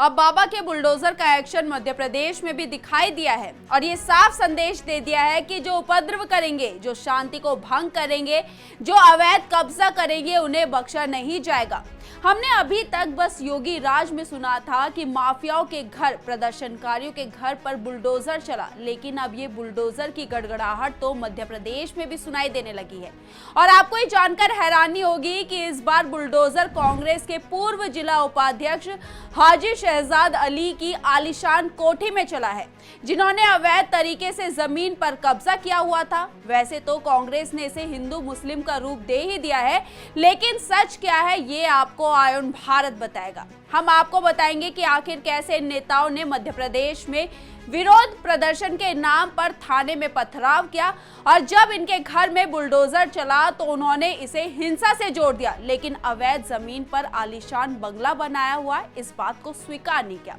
अब बाबा के बुलडोजर का एक्शन मध्य प्रदेश में भी दिखाई दिया है और ये साफ संदेश दे दिया है कि जो उपद्रव करेंगे, जो शांति को भंग करेंगे, जो अवैध कब्जा करेंगे, उन्हें बख्शा नहीं जाएगा। हमने अभी तक बस योगी राज में सुना था कि माफियाओं के घर, प्रदर्शनकारियों के घर पर बुलडोजर चला, लेकिन अब ये बुलडोजर की गड़गड़ाहट तो मध्य प्रदेश में भी सुनाई देने लगी है। और आपको ये जानकर हैरानी होगी कि इस बार बुलडोजर कांग्रेस के पूर्व जिला उपाध्यक्ष हाजी शहजाद अली की आलीशान कोठी में चला है, जिन्होंने अवैध तरीके से जमीन पर कब्जा किया हुआ था। वैसे तो कांग्रेस ने इसे हिंदू मुस्लिम का रूप दे ही दिया है, लेकिन सच क्या है ये आपको आयन भारत बताएगा। हम आपको बताएंगे कि आखिर कैसे इन नेताओं ने मध्य प्रदेश में विरोध प्रदर्शन के नाम पर थाने में पथराव किया और जब इनके घर में बुलडोजर चला तो उन्होंने इसे हिंसा से जोड़ दिया, लेकिन अवैध जमीन पर आलीशान बंगला बनाया हुआ इस बात को स्वीकार नहीं किया।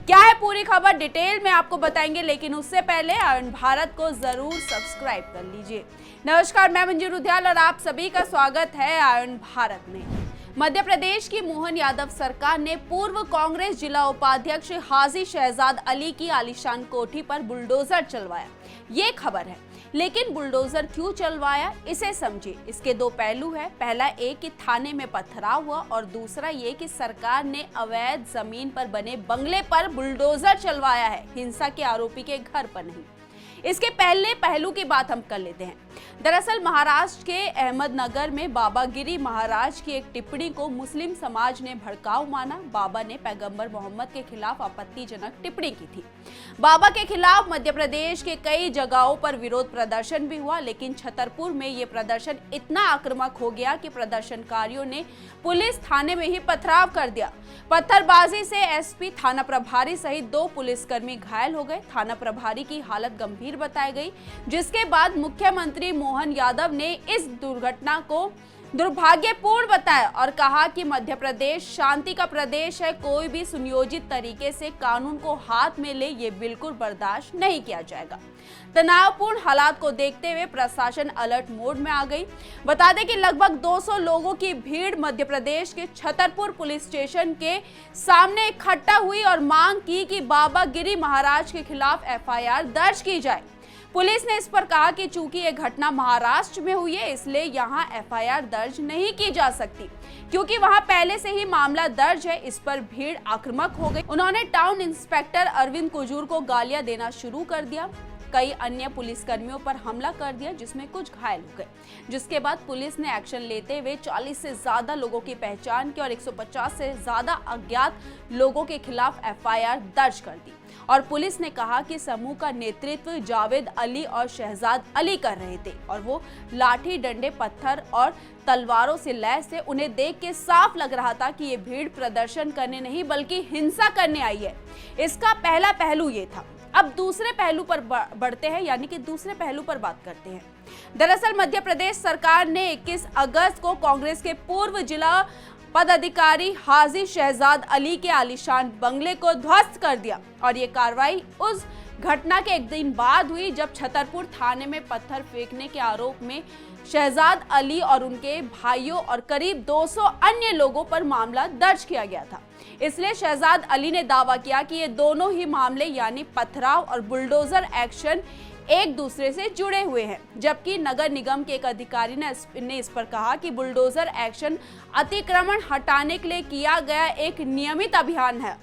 क्या है पूरी खबर डिटेल में आपको बताएंगे, लेकिन उससे पहले आयन भारत को जरूर सब्सक्राइब कर लीजिए। नमस्कार, मैं मंजू रुद्याल और आप सभी का स्वागत है आयन भारत में। मध्य प्रदेश की मोहन यादव सरकार ने पूर्व कांग्रेस जिला उपाध्यक्ष हाजी शहजाद अली की आलीशान कोठी पर बुलडोजर चलवाया, ये खबर है। लेकिन बुलडोजर क्यों चलवाया, इसे समझिए। इसके दो पहलू है। पहला एक कि थाने में पथराव हुआ और दूसरा ये कि सरकार ने अवैध जमीन पर बने बंगले पर बुलडोजर चलवाया है, हिंसा के आरोपी के घर पर नहीं। इसके पहले पहलू की बात हम कर लेते हैं। दरअसल महाराष्ट्र के अहमदनगर में बाबा गिरी महाराज की एक टिप्पणी को मुस्लिम समाज ने भड़काऊ माना। बाबा ने पैगंबर मोहम्मद के खिलाफ आपत्तिजनक टिप्पणी की थी। बाबा के खिलाफ मध्य प्रदेश के कई जगहों पर विरोध प्रदर्शन भी हुआ, लेकिन छतरपुर में ये प्रदर्शन इतना आक्रामक हो गया कि प्रदर्शनकारियों ने पुलिस थाने में ही पथराव कर दिया। पत्थरबाजी से एसपी, थाना प्रभारी सहित 2 पुलिसकर्मी घायल हो गए। थाना प्रभारी की हालत गंभीर बताई गई, जिसके बाद मुख्यमंत्री मोहन यादव ने इस दुर्घटना को दुर्भाग्यपूर्ण बताया और कहा कि मध्य प्रदेश शांति का प्रदेश है, कोई भी सुनियोजित तरीके से कानून को हाथ में ले ये बिल्कुल बर्दाश्त नहीं किया जाएगा। तनावपूर्ण हालात को देखते हुए प्रशासन अलर्ट मोड में आ गई। बता दें कि लगभग 200 लोगों की भीड़ मध्य प्रदेश के छतरपुर पुलिस स्टेशन के सामने इकट्ठा हुई और मांग की कि बाबा गिरी महाराज के खिलाफ एफआईआर दर्ज की जाए। पुलिस ने इस पर कहा कि चूंकि ये घटना महाराष्ट्र में हुई है, इसलिए यहाँ एफआईआर दर्ज नहीं की जा सकती, क्योंकि वहाँ पहले से ही मामला दर्ज है। इस पर भीड़ आक्रामक हो गई। उन्होंने टाउन इंस्पेक्टर अरविंद कुजूर को गालियां देना शुरू कर दिया। कई अन्य पुलिसकर्मियों पर हमला कर दिया, जिसमें कुछ घायल हो गए। जिसके बाद पुलिस ने एक्शन लेते हुए 40 से ज्यादा लोगों की पहचान की और 150 से ज्यादा अज्ञात लोगों के खिलाफ एफआईआर दर्ज कर दी। और पुलिस ने कहा कि समूह का नेतृत्व जावेद अली और शहजाद अली कर रहे थे और वो लाठी, डंडे, पत्थर और तलवारों से लैस थे। उन्हें देख के साफ लग रहा था कि ये भीड़ प्रदर्शन करने नहीं बल्कि हिंसा करने आई है। इसका पहला पहलू ये था। अब दूसरे पहलू पर बढ़ते हैं, यानी कि दूसरे पहलू पर बात करते हैं। दरअसल मध्य प्रदेश सरकार ने 21 अगस्त को कांग्रेस के पूर्व जिला पदाधिकारी हाजी शहजाद अली के आलीशान बंगले को ध्वस्त कर दिया और ये कार्रवाई उस घटना के एक दिन बाद हुई जब छतरपुर थाने में पत्थर फेंकने के आरोप में शहजाद अली और उनके भाइयों और करीब 200 अन्य लोगों पर मामला दर्ज किया गया था। इसलिए शहजाद अली ने दावा किया कि ये दोनों ही मामले यानी पथराव और बुलडोजर एक्शन एक दूसरे से जुड़े हुए हैं, जबकि नगर निगम के एक अधिकारी ने इस पर कहा कि बुलडोजर एक्शन अतिक्रमण हटाने के लिए किया गया एक नियमित अभियान है,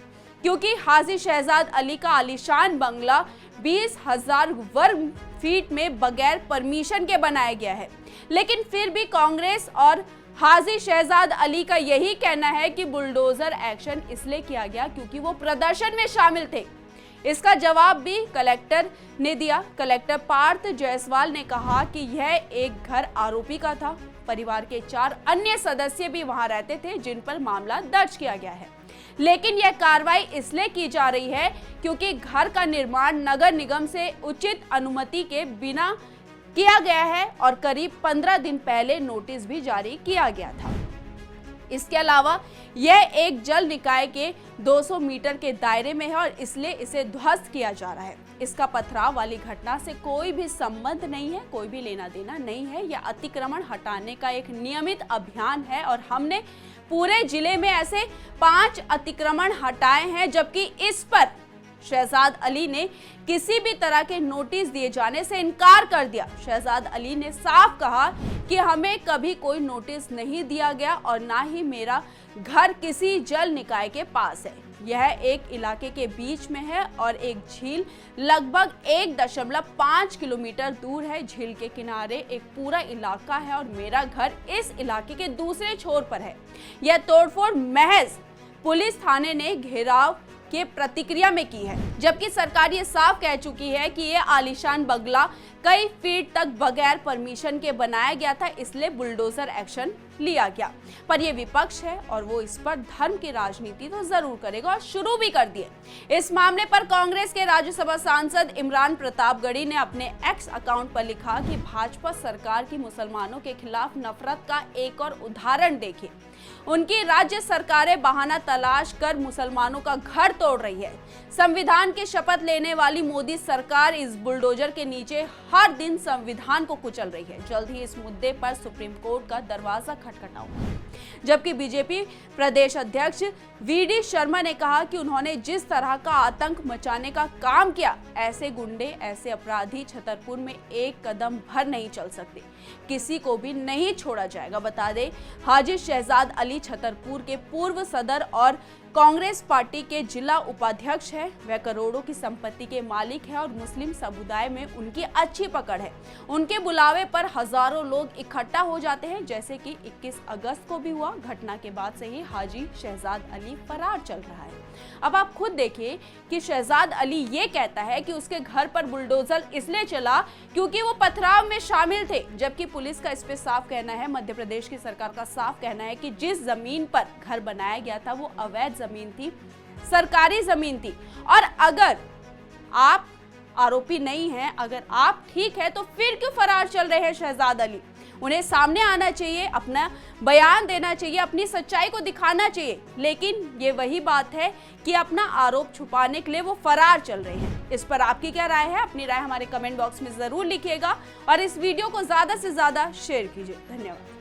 क्योंकि हाजी शहजाद अली का आलीशान बंगला 20,000 वर्ग फीट में बगैर परमिशन के बनाया गया है। लेकिन फिर भी कांग्रेस और हाजी शहजाद अली का यही कहना है कि बुलडोजर एक्शन इसलिए किया गया क्योंकि वो प्रदर्शन में शामिल थे। इसका जवाब भी कलेक्टर ने दिया। कलेक्टर पार्थ जायसवाल ने कहा कि यह एक घर आरोपी का था। परिवार के 4 अन्य सदस्य भी वहां रहते थे जिन पर मामला दर्ज किया गया है। लेकिन यह कार्रवाई इसलिए की जा रही है क्योंकि घर का निर्माण नगर निगम से उचित अनुमति के बिना किया गया है और करीब 15 दिन पहले नोटिस भी जारी किया गया था। इसके अलावा यह एक जल निकाय के 200 मीटर के दायरे में है और इसलिए इसे ध्वस्त किया जा रहा है। इसका पथराव वाली घटना से कोई भी संबंध नहीं है, कोई भी लेना देना नहीं है। यह अतिक्रमण हटाने का एक नियमित अभियान है और हमने पूरे जिले में ऐसे 5 अतिक्रमण हटाए हैं, जबकि इस पर शहजाद अली ने किसी भी तरह के नोटिस दिए जाने से इनकार कर दिया। शहजाद अली ने साफ कहा कि हमें कभी कोई नोटिस नहीं दिया गया और ना ही मेरा घर किसी जल निकाय के पास है। यह एक इलाके के बीच में है और एक झील लगभग 1.5 किलोमीटर दूर है। झील के किनारे एक पूरा इलाका है और मेरा घर इस इलाके के दूसरे छोर पर है। यह तोड़फोड़ महज पुलिस थाने ने घेराव के प्रतिक्रिया में की है, जबकि सरकार ये साफ कह चुकी है कि ये आलीशान बंगला कई फीट तक बगैर परमिशन के बनाया गया था, इसलिए बुलडोजर एक्शन लिया गया। पर ये विपक्ष है और वो इस पर धर्म की राजनीति तो जरूर करेगा और शुरू भी कर दिए। इस मामले पर कांग्रेस के राज्यसभा सांसद इमरान प्रतापगढ़ी ने अपने एक्स अकाउंट पर लिखा कि भाजपा सरकार की मुसलमानों के खिलाफ नफरत का एक और उदाहरण देखिए। उनकी राज्य सरकारें बहाना तलाश कर मुसलमानों का घर तोड़ रही है। संविधान की शपथ लेने वाली मोदी सरकार इस बुलडोजर के नीचे हर दिन संविधान को कुचल रही है। जल्द ही इस मुद्दे पर सुप्रीम कोर्ट का दरवाजा खटखटाऊंगा। जबकि बीजेपी प्रदेश अध्यक्ष वीडी शर्मा ने कहा कि उन्होंने जिस तरह का आतंक मचाने का काम किया, ऐसे गुंडे, ऐसे अपराधी छतरपुर में एक कदम भर नहीं चल सकते, किसी को भी नहीं छोड़ा जाएगा। बता दें, हाजी शहजाद अली छतरपुर के पूर्व सदर और कांग्रेस पार्टी के जिला उपाध्यक्ष है। वह करोड़ों की संपत्ति के मालिक है और मुस्लिम समुदाय में उनकी अच्छी पकड़ है। उनके बुलावे पर हजारों लोग इकट्ठा हो जाते हैं, जैसे कि 21 अगस्त को भी हुआ। घटना के बाद से ही हाजी शहजाद अली फरार चल रहा है। अब आप खुद देखिए कि शहजाद अली ये कहता है कि उसके घर पर बुलडोजर इसलिए चला क्योंकि वो पथराव में शामिल थे, जबकि पुलिस का इस पे साफ कहना है, मध्य प्रदेश की सरकार का साफ कहना है कि जिस जमीन पर घर बनाया गया था वो अवैध जमीन थी, सरकारी जमीन थी। और अगर आप आरोपी नहीं हैं, अगर आप ठीक है, तो फिर क्यों फरार चल रहे हैं शहजाद अली? उन्हें सामने आना चाहिए, अपना बयान देना चाहिए, अपनी सच्चाई को दिखाना चाहिए। लेकिन ये वही बात है कि अपना आरोप छुपाने के लिए वो फरार चल रहे हैं। इस पर आपकी क्या राय है? अपनी राय हमारे कमेंट बॉक्स में जरूर लिखिएगा और इस वीडियो को ज्यादा से ज्यादा शेयर कीजिए। धन्यवाद।